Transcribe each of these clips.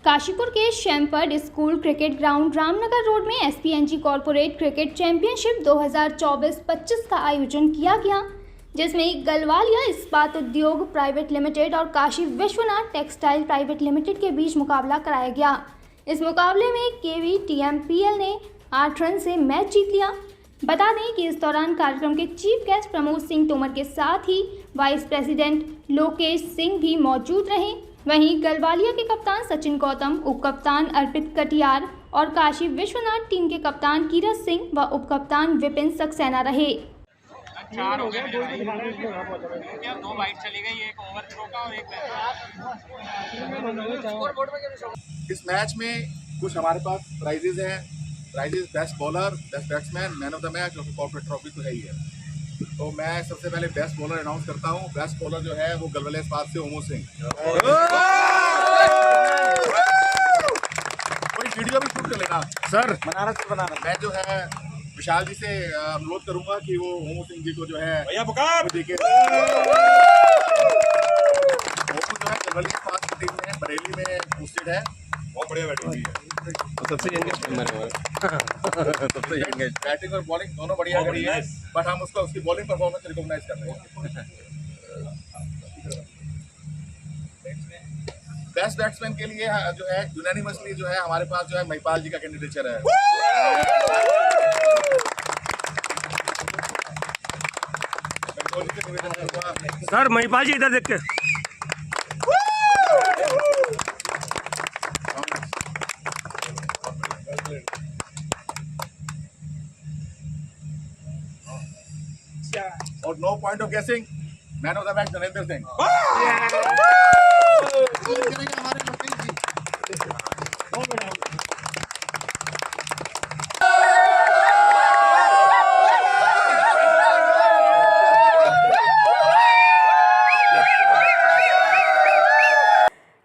काशीपुर के Shemford school cricket ground Ramnagar road में SPNG corporate cricket championship 2024-25 का आयोजन किया गया, जिसमें गलवालिया इस्पात उद्योग प्राइवेट लिमिटेड और Kashi Vishwanath textile private limited के बीच मुकाबला कराया गया। इस मुकाबले में केवीटीएमपीएल ने 8 रन से मैच जीत लिया। बता दें कि इस दौरान कार्यक्रम के चीफ गेस्ट प्रमोद सिंह तोमर के साथ ही वाइस प्रेसिडेंट लोकेश सिंह भी मौजूद रहे। वहीं गलवालिया के कप्तान सचिन गौतम, उप कप्तान अर्पित कटियार और काशी विश्वनाथ टीम के कप्तान कीरत सिंह व उप कप्तान विपिन सक्सेना रहे। 4 हो गए, 2 वाइड चली गई, एक ओवर थ्रो का और एक। इस मैच में कुछ हमारे पास प्राइजेज हैं। Prizes best bowler, best batsman, man of the match और कॉर्पोरेट ट्रॉफी तो है ही है। तो मैं सबसे पहले बेस्ट बॉलर अनाउंस करता हूँ। बेस्ट बॉलर जो है वो गलवालिया इस्पात से ओमो सिंह। कोई वीडियो भी शूट कर लेना सर। बनारस मैं जो है विशाल जी से अनुरोध करूंगा कि वो ओमो सिंह जी को जो है देखे। ओमो जो है गलवालिया इस्पात की टीम में बरेली में पोस्टेड है। बहुत बढ़िया बैटिंग की है। सबसे यंगेस्ट मेंबर है। सबसे यंगेस्ट। बैटिंग और बॉलिंग दोनों बढ़िया करी है, बट हम उसकी बॉलिंग परफॉर्मेंस रिकॉग्नाइज कर रहे हैं। बेस्ट बैट्समैन के लिए जो है यूनानिमसली जो है हमारे पास जो है महिपाल जी का कैंडिडेचर है। सर महिपाल जी इधर देख के। और नो पॉइंट ऑफ गेसिंग, man of the match Narendra Singh.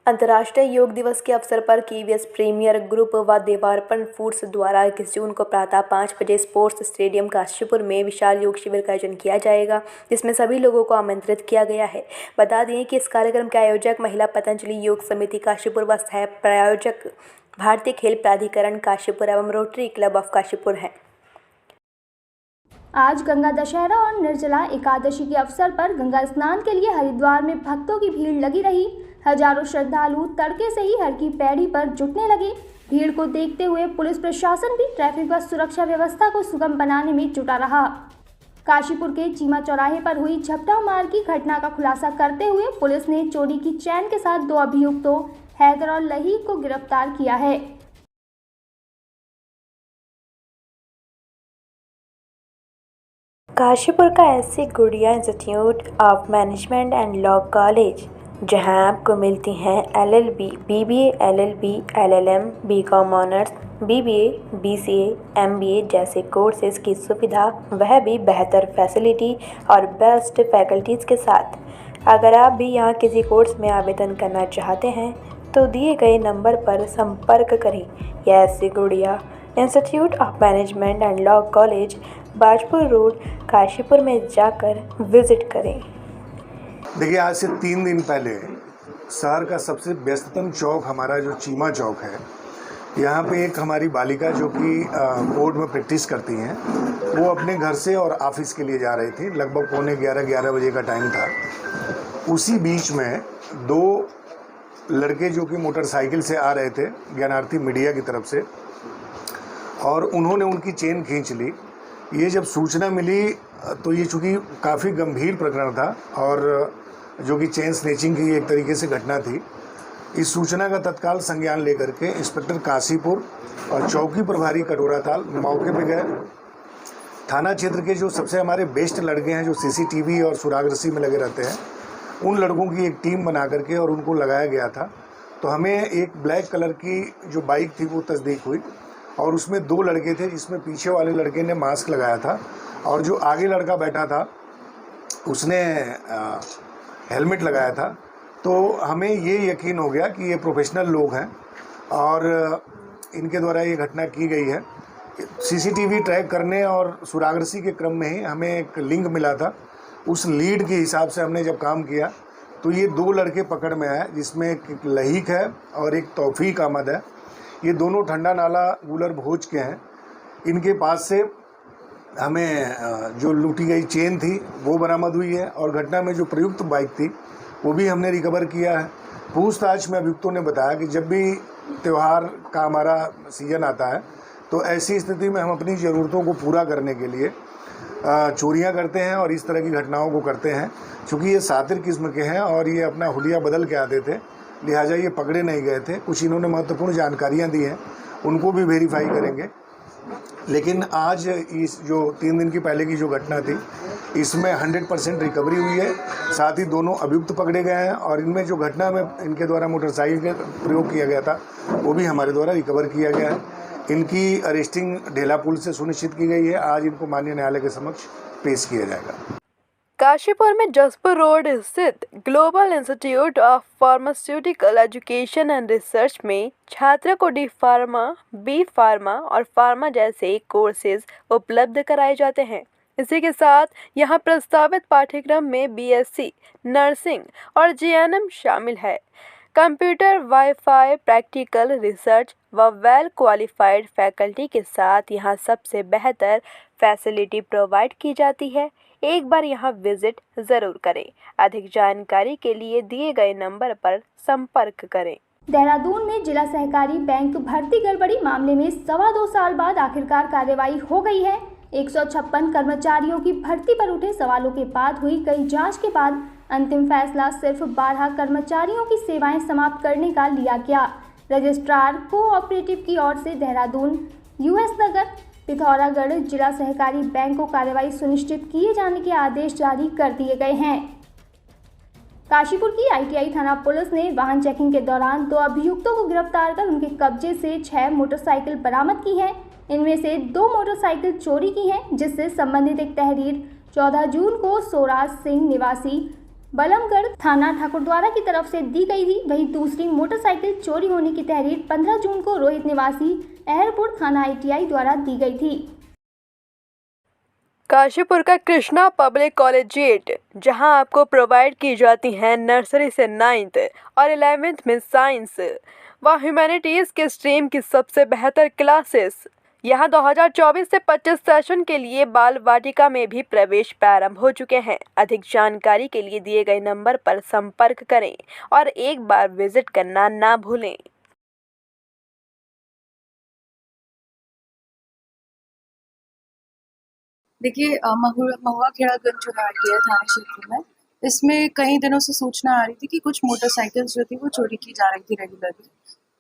अंतर्राष्ट्रीय योग दिवस के अवसर पर केवीएस प्रीमियर ग्रुप व देवार्पण फूड्स द्वारा 21 जून को प्रातः 5 बजे स्पोर्ट्स स्टेडियम काशीपुर में विशाल योग शिविर का आयोजन किया जाएगा, जिसमें सभी लोगों को आमंत्रित किया गया है। बता दें कि इस कार्यक्रम के आयोजक महिला पतंजलि योग समिति काशीपुर व सह प्रायोजक भारतीय खेल प्राधिकरण काशीपुर एवं रोटरी क्लब ऑफ काशीपुर हैं। आज गंगा दशहरा और निर्जला एकादशी के अवसर पर गंगा स्नान के लिए हरिद्वार में भक्तों की भीड़ लगी रही। हजारों श्रद्धालु तड़के से ही हर की पैड़ी पर जुटने लगे। भीड़ को देखते हुए पुलिस प्रशासन भी ट्रैफिक व सुरक्षा व्यवस्था को सुगम बनाने में जुटा रहा। काशीपुर के चीमा चौराहे पर हुई झपटा मार की घटना का खुलासा करते हुए पुलिस ने चोरी की चैन के साथ 2 अभियुक्तों हैदर और लहीक को गिरफ्तार किया है। काशीपुर का एससी गुड़िया institute of management and law college, जहां आपको मिलती हैं LLB, BBA, LLB, LLM, BCom honours, BBA, BCA, MBA जैसे कोर्सेज की सुविधा, वह भी बेहतर फैसिलिटी और बेस्ट फैकल्टीज़ के साथ। अगर आप भी यहां किसी कोर्स में आवेदन करना चाहते हैं तो दिए गए नंबर पर संपर्क करें या एससी गुड़िया institute of management and law college, Bajpur road, Kashipur में जाकर विजिट करें। देखिए, आज से 3 दिन पहले शहर का सबसे व्यस्ततम चौक हमारा जो चीमा चौक है, यहाँ पे एक हमारी बालिका जो कि कोर्ट में प्रैक्टिस करती हैं, वो अपने घर से और ऑफिस के लिए जा रही थी। लगभग पौने 11 बजे का टाइम था। उसी बीच में 2 लड़के जो कि मोटरसाइकिल से आ रहे थे ज्ञानार्थी मीडिया की तरफ से, और उन्होंने उनकी चेन खींच ली। ये जब सूचना मिली तो ये चूँकि काफ़ी गंभीर प्रकरण था और जो कि चेन स्नैचिंग की एक तरीके से घटना थी, इस सूचना का तत्काल संज्ञान लेकर के इंस्पेक्टर काशीपुर और चौकी प्रभारी कटोराताल मौके पे गए। थाना क्षेत्र के जो सबसे हमारे बेस्ट लड़के हैं जो सीसीटीवी और सुराग रस्सी में लगे रहते हैं, उन लड़कों की एक टीम बना करके और उनको लगाया गया था। तो हमें एक ब्लैक कलर की जो बाइक थी वो तस्दीक हुई और उसमें 2 लड़के थे, जिसमें पीछे वाले लड़के ने मास्क लगाया था और जो आगे लड़का बैठा था उसने हेलमेट लगाया था। तो हमें ये यकीन हो गया कि ये प्रोफेशनल लोग हैं और इनके द्वारा ये घटना की गई है। सीसीटीवी ट्रैक करने और सुरागरसी के क्रम में ही हमें एक लिंक मिला था। उस लीड के हिसाब से हमने जब काम किया तो ये 2 लड़के पकड़ में आए, जिसमें एक लहीक है और एक तौफीक अहमद है। ये दोनों ठंडा नाला गूलर भोज के हैं। इनके पास से हमें जो लूटी गई चेन थी वो बरामद हुई है और घटना में जो प्रयुक्त बाइक थी वो भी हमने रिकवर किया है। पूछताछ में अभियुक्तों ने बताया कि जब भी त्यौहार का हमारा सीजन आता है तो ऐसी स्थिति में हम अपनी ज़रूरतों को पूरा करने के लिए चोरियां करते हैं और इस तरह की घटनाओं को करते हैं। चूँकि ये सातिर किस्म के हैं और ये अपना हुलिया बदल के आते थे, लिहाजा ये पकड़े नहीं गए थे। कुछ इन्होंने महत्वपूर्ण जानकारियां दी हैं, उनको भी वेरीफाई करेंगे। लेकिन आज इस जो 3 दिन की पहले की जो घटना थी, इसमें 100% रिकवरी हुई है। साथ ही दोनों अभियुक्त पकड़े गए हैं और इनमें जो घटना में इनके द्वारा मोटरसाइकिल का प्रयोग किया गया था वो भी हमारे द्वारा रिकवर किया गया है। इनकी अरेस्टिंग ढेला पुल से सुनिश्चित की गई है। आज इनको माननीय न्यायालय के समक्ष पेश किया जाएगा। काशीपुर में जसपुर रोड स्थित global institute of pharmaceutical education and research में छात्रों को डी फार्मा, बी फार्मा और फार्मा जैसे कोर्सेज उपलब्ध कराए जाते हैं। इसी के साथ यहां प्रस्तावित पाठ्यक्रम में बीएससी नर्सिंग और जीएनएम शामिल है। कंप्यूटर, वाईफाई, प्रैक्टिकल रिसर्च व वेल क्वालिफाइड फैकल्टी के साथ यहां सबसे बेहतर फैसिलिटी प्रोवाइड की जाती है। एक बार यहां विजिट ज़रूर करें। अधिक जानकारी के लिए दिए गए नंबर पर संपर्क करें। देहरादून में जिला सहकारी बैंक भर्ती गड़बड़ी मामले में 2.25 साल बाद आखिरकार कार्रवाई हो गई है। 156 कर्मचारियों की भर्ती पर उठे सवालों के बाद हुई कई जांच के बाद अंतिम फैसला सिर्फ 12 कर्मचारियों की सेवाएं समाप्त करने का लिया गया। रजिस्ट्रार कोऑपरेटिव की ओर से देहरादून, यूएस नगर, पिथौरागढ़ जिला सहकारी बैंक को कार्रवाई सुनिश्चित किए जाने के आदेश जारी कर दिए गए हैं। काशीपुर की आईटीआई थाना पुलिस ने वाहन चेकिंग के दौरान 2 अभियुक्तों को गिरफ्तार कर उनके कब्जे से 6 मोटरसाइकिल बरामद की है। इनमें से 2 मोटरसाइकिल चोरी की हैं, जिससे संबंधित एक तहरीर 14 जून को सोराज सिंह निवासी बलमगढ़ थाना ठाकुरद्वारा की तरफ से दी गई थी। वहीं दूसरी मोटरसाइकिल चोरी होने की तहरीर 15 जून को रोहित निवासी अहरपुर थाना आईटीआई द्वारा दी गई थी। काशीपुर का कृष्णा पब्लिक कॉलेजिएट, जहां आपको प्रोवाइड की जाती हैं नर्सरी से 9th और 11th में साइंस व ह्यूमैनिटीज़ के स्ट्रीम की सबसे बेहतर क्लासेस। यहां 2024 से 25 सेशन के लिए बाल वाटिका में भी प्रवेश प्रारंभ हो चुके हैं। अधिक जानकारी के लिए दिए गए नंबर पर संपर्क करें और एक बार विजिट करना ना भूलें। देखिए, महुआ खेड़ागंज जो है आईटीआई थाना क्षेत्र में, इसमें कई दिनों से सूचना आ रही थी कि कुछ मोटरसाइकिल्स जो थी वो चोरी की जा रही थी रेगुलरली।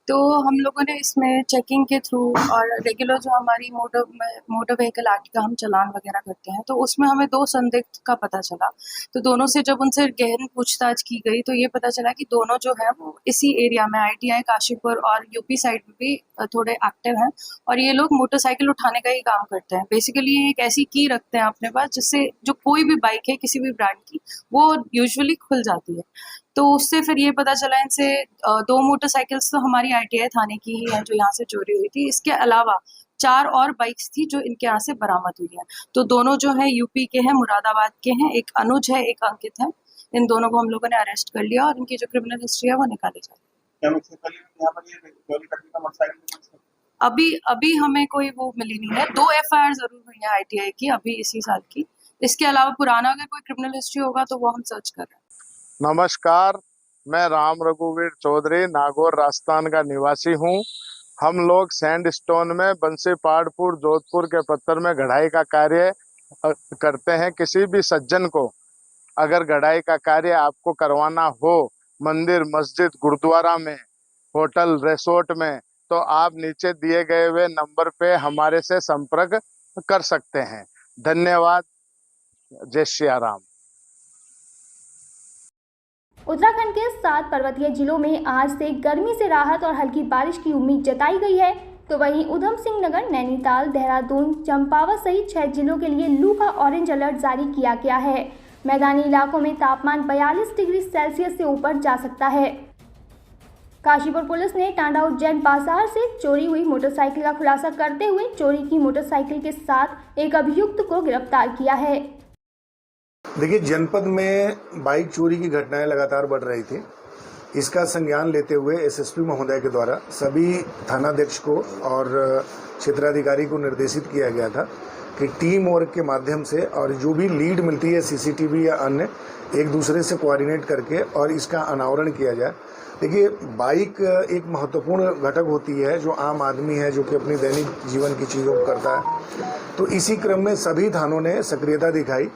तो हम लोगों ने इसमें चेकिंग के थ्रू और रेगुलर जो हमारी मोटर व्हीकल एक्ट का हम चालान वगैरह करते हैं, तो उसमें हमें 2 संदिग्ध का पता चला। तो दोनों से जब उनसे गहन पूछताछ की गई तो ये पता चला कि दोनों जो है वो इसी एरिया में आईटीआई काशीपुर और यूपी साइड में भी थोड़े एक्टिव हैं और ये लोग मोटरसाइकिल उठाने का ही काम करते हैं। बेसिकली एक ऐसी की रखते हैं अपने पास जिससे जो कोई भी बाइक है किसी भी ब्रांड की वो यूजुअली खुल जाती है। तो उससे फिर ये पता चला इनसे 2 मोटरसाइकिल्स तो हमारी आईटीआई थाने की ही हैं जो यहाँ से चोरी हुई थी। इसके अलावा 4 और बाइक्स थी जो इनके यहाँ से बरामद हुई हैं। तो दोनों जो हैं यूपी के हैं, मुरादाबाद के हैं, एक अनुज है, एक अंकित है। इन दोनों को हम लोगों ने अरेस्ट कर लिया और इनकी जो क्रिमिनल हिस्ट्री है वो निकाली जा रही है। अभी हमें कोई वो मिली नहीं है। 2 FIR जरूर हुई है आईटीआई की अभी इसी साल की। इसके अलावा पुराना अगर कोई क्रिमिनल हिस्ट्री होगा तो वो हम सर्च कर रहे हैं। नमस्कार, मैं राम रघुवीर चौधरी नागौर राजस्थान का निवासी हूँ। हम लोग सैंडस्टोन में बंसी पहाड़पुर जोधपुर के पत्थर में गढ़ाई का कार्य करते हैं। किसी भी सज्जन को अगर गढ़ाई का कार्य आपको करवाना हो मंदिर, मस्जिद, गुरुद्वारा में, होटल, रिसोर्ट में, तो आप नीचे दिए गए हुए नंबर पे हमारे से संपर्क कर सकते हैं। धन्यवाद। जय श्री राम। उत्तराखंड के 7 पर्वतीय जिलों में आज से गर्मी से राहत और हल्की बारिश की उम्मीद जताई गई है, तो वहीं उधम सिंह नगर, नैनीताल, देहरादून, चंपावत सहित 6 जिलों के लिए लू का ऑरेंज अलर्ट जारी किया गया है। मैदानी इलाकों में तापमान 42 डिग्री सेल्सियस से ऊपर जा सकता है। काशीपुर पुलिस ने टांडा उज्जैन बाजार से चोरी हुई मोटरसाइकिल का खुलासा करते हुए चोरी की मोटरसाइकिल के साथ एक अभियुक्त को गिरफ्तार किया है। देखिए, जनपद में बाइक चोरी की घटनाएं लगातार बढ़ रही थी। इसका संज्ञान लेते हुए एसएसपी महोदय के द्वारा सभी थानाध्यक्ष को और क्षेत्राधिकारी को निर्देशित किया गया था कि टीम वर्क के माध्यम से और जो भी लीड मिलती है सीसीटीवी या अन्य, एक दूसरे से कोऑर्डिनेट करके और इसका अनावरण किया जाए। देखिए, बाइक एक महत्वपूर्ण घटक होती है जो आम आदमी है, जो कि अपनी दैनिक जीवन की चीज़ों को करता है। तो इसी क्रम में सभी थानों ने सक्रियता दिखाई,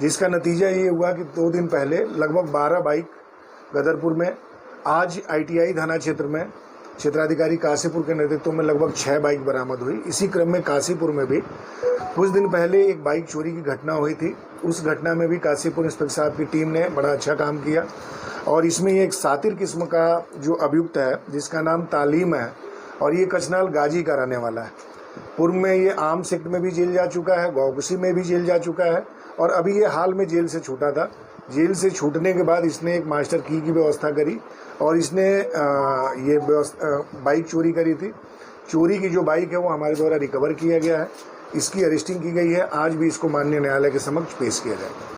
जिसका नतीजा ये हुआ कि 2 दिन पहले लगभग 12 बाइक गदरपुर में, आज आईटीआई थाना क्षेत्र में क्षेत्राधिकारी काशीपुर के नेतृत्व में लगभग 6 बाइक बरामद हुई। इसी क्रम में काशीपुर में भी कुछ दिन पहले एक बाइक चोरी की घटना हुई थी। उस घटना में भी काशीपुर इंस्पेक्टर साहब की टीम ने बड़ा अच्छा काम किया और इसमें एक सातिर किस्म का जो अभियुक्त है, जिसका नाम तालीम है और ये कचनाल गाजी का रहने वाला है। पूर्व में ये आर्म्स एक्ट में भी जेल जा चुका है, गौकुशी में भी जेल जा चुका है और अभी ये हाल में जेल से छूटा था। जेल से छूटने के बाद इसने एक मास्टर की व्यवस्था करी और इसने ये बाइक चोरी करी थी। चोरी की जो बाइक है वो हमारे द्वारा रिकवर किया गया है, इसकी अरेस्टिंग की गई है। आज भी इसको माननीय न्यायालय के समक्ष पेश किया जाएगा।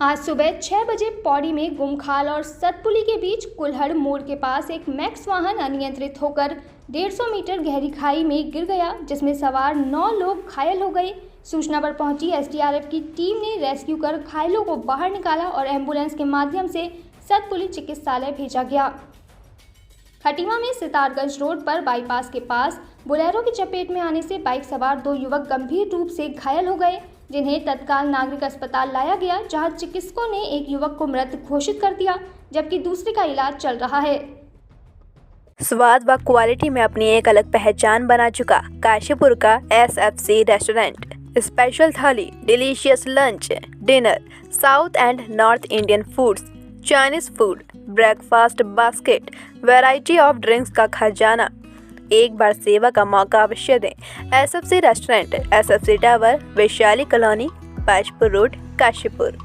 आज सुबह 6 बजे पौड़ी में गुमखाल और सतपुली के बीच कुल्हड़ मोड़ के पास एक मैक्स वाहन अनियंत्रित होकर 150 मीटर गहरी खाई में गिर गया, जिसमें सवार 9 लोग घायल हो गए। सूचना पर पहुंची एसडीआरएफ की टीम ने रेस्क्यू कर घायलों को बाहर निकाला और एम्बुलेंस के माध्यम से सतपुली चिकित्सालय भेजा गया। खटीमा में सितारगंज रोड पर बाईपास के पास बोलेरो की चपेट में आने से बाइक सवार 2 युवक गंभीर रूप से घायल हो गए, जिन्हें तत्काल नागरिक अस्पताल लाया गया, जहां चिकित्सकों ने एक युवक को मृत घोषित कर दिया, जबकि दूसरे का इलाज चल रहा है। स्वाद व क्वालिटी में अपनी एक अलग पहचान बना चुका काशीपुर का SFC restaurant. Special thali, delicious lunch, dinner, south and north Indian foods, Chinese food, breakfast basket, variety of drinks का खजाना। एक बार सेवा का मौका अवश्य दें। SFC restaurant, SFC tower, Vaishali colony, Bajpur road, Kashipur.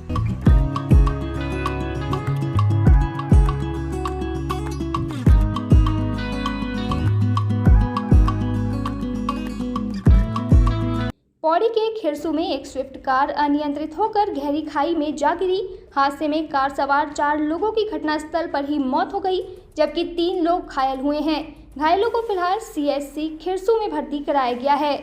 Pauri के खिरसू में एक स्विफ्ट कार अनियंत्रित होकर गहरी खाई में जा गिरी। हादसे में कार सवार 4 लोगों की घटनास्थल पर ही मौत हो गई, जबकि 3 लोग घायल हुए हैं। घायलों को फिलहाल सीएचसी खिरसू में भर्ती कराया गया है।